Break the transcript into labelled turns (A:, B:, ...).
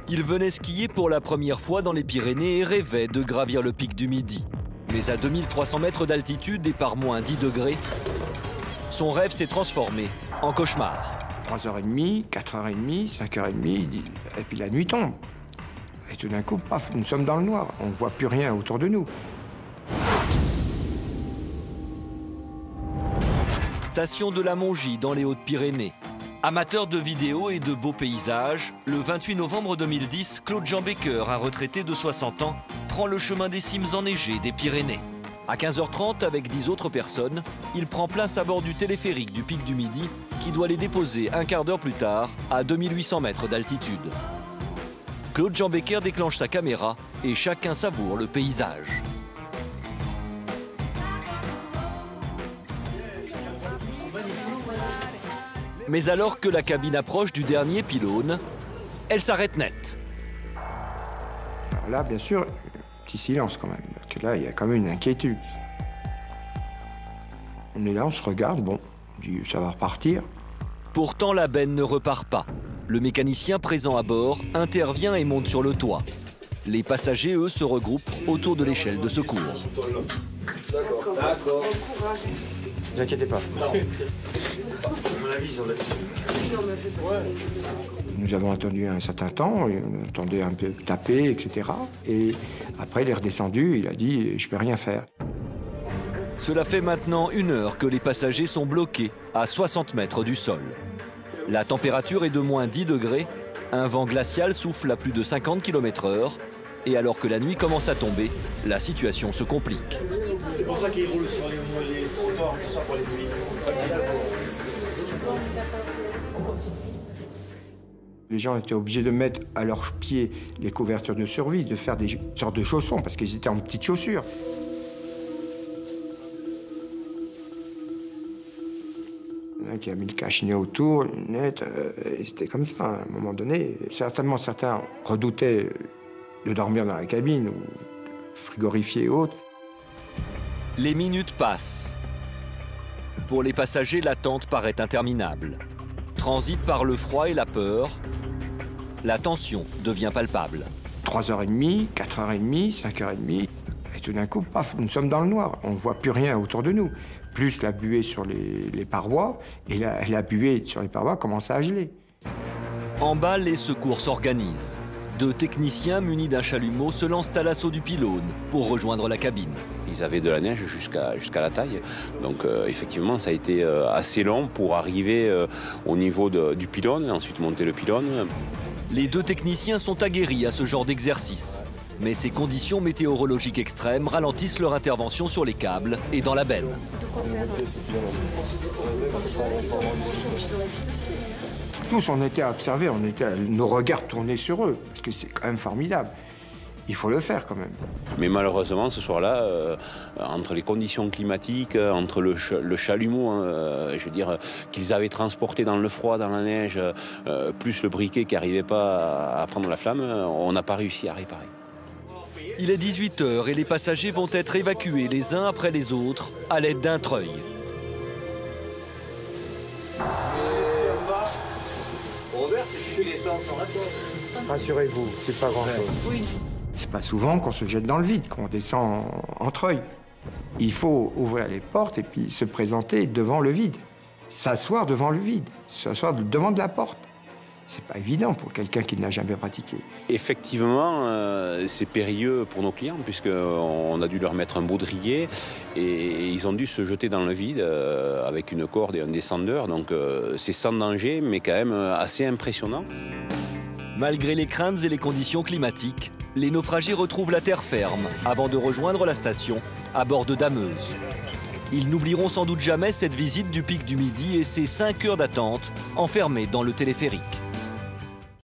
A: Il venait skier pour la première fois dans les Pyrénées et rêvait de gravir le pic du Midi. Mais à 2300 mètres d'altitude et par moins 10 degrés, son rêve s'est transformé en cauchemar.
B: 3h30, 4h30, 5h30, et puis la nuit tombe. Et tout d'un coup, paf, nous sommes dans le noir. On ne voit plus rien autour de nous.
A: Station de la Mongie dans les Hautes-Pyrénées. Amateur de vidéos et de beaux paysages, le 28 novembre 2010, Claude Jean Becker, un retraité de 60 ans, prend le chemin des cimes enneigées des Pyrénées. À 15h30, avec 10 autres personnes, il prend place à bord du téléphérique du pic du Midi qui doit les déposer un quart d'heure plus tard à 2800 mètres d'altitude. Claude Jean Becker déclenche sa caméra et chacun savoure le paysage. Mais alors que la cabine approche du dernier pylône, elle s'arrête net.
B: Alors là, bien sûr, petit silence quand même, parce que là, il y a quand même une inquiétude. On est là, on se regarde, bon, on dit ça va repartir.
A: Pourtant, la benne ne repart pas. Le mécanicien présent à bord intervient et monte sur le toit. Les passagers, eux, se regroupent autour de l'échelle de secours.
C: D'accord.
B: Ne vous inquiétez pas. Nous avons attendu un certain temps, on entendait un peu taper, etc. Et après, il est redescendu, il a dit « je peux rien faire ».
A: Cela fait maintenant 1 heure que les passagers sont bloqués à 60 mètres du sol. La température est de moins 10 degrés, un vent glacial souffle à plus de 50 km/h, et alors que la nuit commence à tomber, la situation se complique.
C: C'est pour ça qu'ils roulent sur les trottoirs, tout ça pour les nuits.
B: Les gens étaient obligés de mettre à leurs pieds les couvertures de survie, de faire des sortes de chaussons, parce qu'ils étaient en petites chaussures. Il y en a qui a mis le cache-nez autour, les lunettes, et c'était comme ça, à un moment donné. Certainement, certains redoutaient de dormir dans la cabine, ou frigorifiés et autres.
A: Les minutes passent. Pour les passagers, l'attente paraît interminable. Transit par le froid et la peur, la tension devient palpable.
B: 3h30, 4h30, 5h30, et tout d'un coup, paf, nous sommes dans le noir. On ne voit plus rien autour de nous. Plus la buée sur les parois, et la buée sur les parois commence à geler.
A: En bas, les secours s'organisent. 2 techniciens munis d'un chalumeau se lancent à l'assaut du pylône pour rejoindre la cabine.
D: Ils avaient de la neige jusqu'à la taille, donc effectivement ça a été assez long pour arriver au niveau du pylône et ensuite monter le pylône.
A: Les 2 techniciens sont aguerris à ce genre d'exercice. Mais ces conditions météorologiques extrêmes ralentissent leur intervention sur les câbles et dans la benne.
B: Tous, on était à observer, nos regards tournés sur eux, parce que c'est quand même formidable. Il faut le faire quand même.
D: Mais malheureusement, ce soir-là, entre les conditions climatiques, entre le chalumeau, je veux dire, qu'ils avaient transporté dans le froid, dans la neige, plus le briquet qui n'arrivait pas à prendre la flamme, on n'a pas réussi à réparer.
A: Il est 18h et les passagers vont être évacués les uns après les autres à l'aide d'un treuil.
B: Rassurez-vous, c'est pas grand-chose. Oui. C'est pas souvent qu'on se jette dans le vide, qu'on descend en treuil. Il faut ouvrir les portes et puis se présenter devant le vide. S'asseoir devant le vide, s'asseoir devant de la porte. C'est pas évident pour quelqu'un qui n'a jamais pratiqué.
D: Effectivement, c'est périlleux pour nos clients puisqu'on a dû leur mettre un baudrier et ils ont dû se jeter dans le vide avec une corde et un descendeur. Donc c'est sans danger mais quand même assez impressionnant.
A: Malgré les craintes et les conditions climatiques, les naufragés retrouvent la terre ferme avant de rejoindre la station à bord de dameuses. Ils n'oublieront sans doute jamais cette visite du pic du Midi et ses 5 heures d'attente enfermés dans le téléphérique.